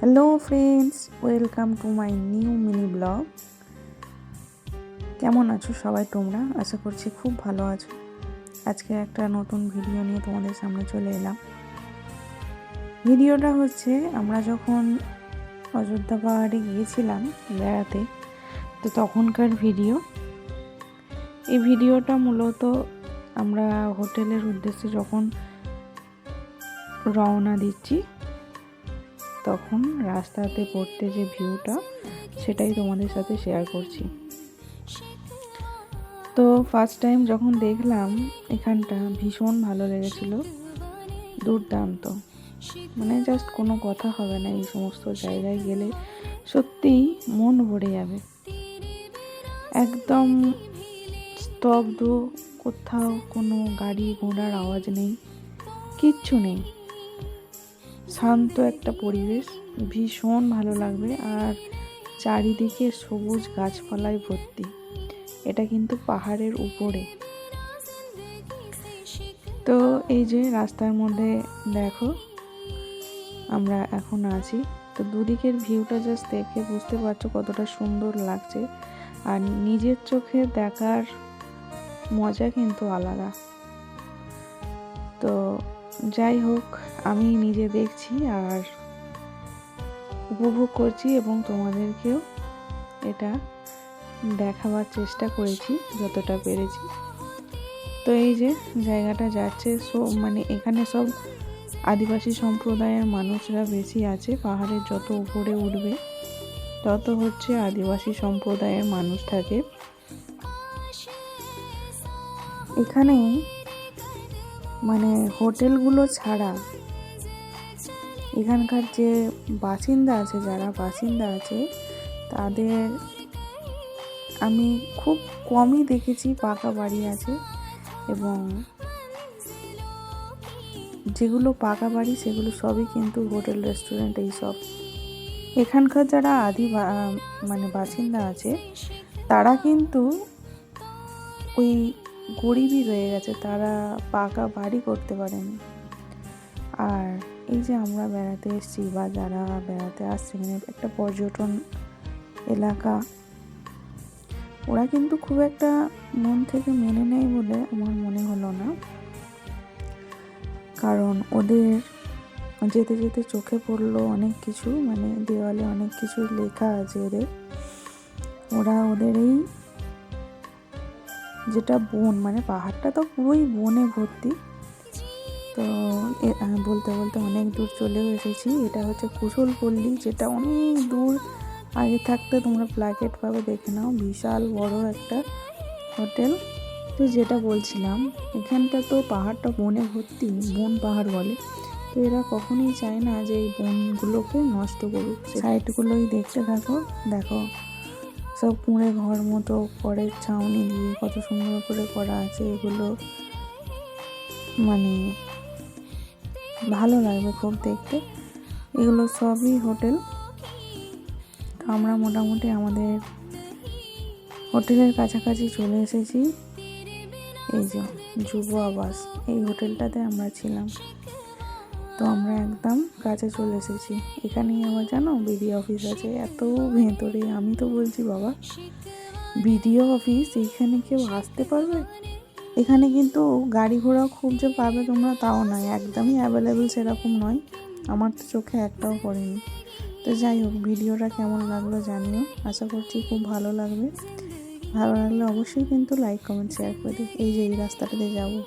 Hello friends, welcome to my new mini blog. কেমন আছো সবাই তোমরা? আশা করছি খুব ভালো আছো। আজকে একটা নতুন ভিডিও নিয়ে তোমাদের সামনে চলে এলাম। ভিডিওটা হচ্ছে আমরা যখন অযোধ্যা পাহাড়ে গিয়েছিলাম বেড়াতে, তো তখনকার ভিডিও। এই ভিডিওটা মূলত আমরা হোটেলের উদ্দেশ্যে যখন রওনা দিচ্ছি তখন রাস্তাতে পড়তে যে ভিউটা সেটাই তোমাদের সাথে শেয়ার করছি। তো ফার্স্ট টাইম যখন দেখলাম এখানটা ভীষণ ভালো লেগেছিল, দুর্দান্ত, মানে জাস্ট কোনো কথা হবে না। এই সমস্ত জায়গায় গেলে সত্যিই মন ভরে যাবে। একদম স্তব্ধ, কোথাও কোনো গাড়ি ঘোড়ার আওয়াজ নেই, কিচ্ছু নেই, শান্ত একটা পরিবেশ, ভীষণ ভালো লাগবে। আর চারিদিকে সবুজ গাছপালায় ভর্তি। এটা কিন্তু পাহাড়ের উপরে। তো এই যে রাস্তার মধ্যে দেখো আমরা এখন আছি, তো দুদিকের ভিউটা জাস্ট দেখে বুঝতে পারছো কতটা সুন্দর লাগছে। আর নিজের চোখে দেখার মজা কিন্তু আলাদা। তো যাই হোক, আমি নিজে দেখছি আর উপভোগ করছি এবং তোমাদেরকেও এটা দেখাবার চেষ্টা করেছি যতটা পেরেছি। তো এই যে জায়গাটা যাচ্ছে, মানে এখানে সব আদিবাসী সম্প্রদায়ের মানুষরা বেশি আছে। পাহাড়ের যত উপরে উঠবে তত হচ্ছে আদিবাসী সম্প্রদায়ের মানুষ থাকে এখানে। মানে হোটেলগুলো ছাড়া এখানকার যে বাসিন্দা আছে, যারা বাসিন্দা আছে তাদের আমি খুব কমই দেখেছি পাকা বাড়ি আছে। এবং যেগুলো পাকা বাড়ি সেগুলো সবই কিন্তু হোটেল, রেস্টুরেন্ট, এইসব। এখানকার যারা মানে বাসিন্দা আছে তারা কিন্তু ওই গরিবই রয়ে গেছে, তারা পাকা বাড়ি করতে পারেনি। আর এই যে আমরা বেড়াতে এসেছি বা যারা বেড়াতে আসছে, মানে একটা পর্যটন এলাকা, ওরা কিন্তু খুব একটা মন থেকে মেনে নেয় বলে আমার মনে হলো না। কারণ ওদের যেতে যেতে চোখে পড়লো অনেক কিছু, মানে দেওয়ালে অনেক কিছু লেখা আছে ওরা ওদের এই যেটা বন, মানে পাহাড়টা তো পুরোই বনে ভর্তি। তো বলতে বলতে অনেক দূর চলেও এসেছি। এটা হচ্ছে কুশলপল্লী, যেটা অনেক দূর আগে থাকতে তোমরা প্ল্যাকেট পাবে, দেখে নাও। বিশাল বড় একটা হোটেল। তো যেটা বলছিলাম, এখানটা তো পাহাড়টা বনে ভর্তি, বন পাহাড় বলে। তো এরা কখনোই চায় না যে এই বনগুলোকে নষ্ট করুক। সাইডগুলোই দেখতে থাকো, দেখো সব কুঁড়ে ঘর মতো খড়ের ছাউনি দিয়ে কত সুন্দর করে করা আছে। এগুলো মানে ভালো লাগবে খুব দেখতে। এগুলো সবই হোটেল। তো আমরা মোটামুটি আমাদের হোটেলের কাছাকাছি চলে এসেছি। এই যে যুব আবাস, এই হোটেলটাতে আমরা ছিলাম। তো আমরা একদম কাছে চলে এসেছি। এখানেই আবার জানো বিডিও অফিস আছে, এত ভেতরে। আমি তো বলছি বাবা, বিডিও অফিস এখানে কেউ আসতে পারবে? এখানে কিন্তু গাড়ি ঘোড়া খুব যে পাবে তোমরা তাও নয়, একদমই অ্যাভেলেবেল সেরকম নয়। আমার তো চোখে একটাও পড়েনি। তো যাই হোক, ভিডিওটা কেমন লাগলো জানিও। আশা করছি খুব ভালো লাগবে। ভালো লাগলে অবশ্যই কিন্তু লাইক, কমেন্ট, শেয়ার করে দিও। এই যে এই রাস্তাটাতে যাবো।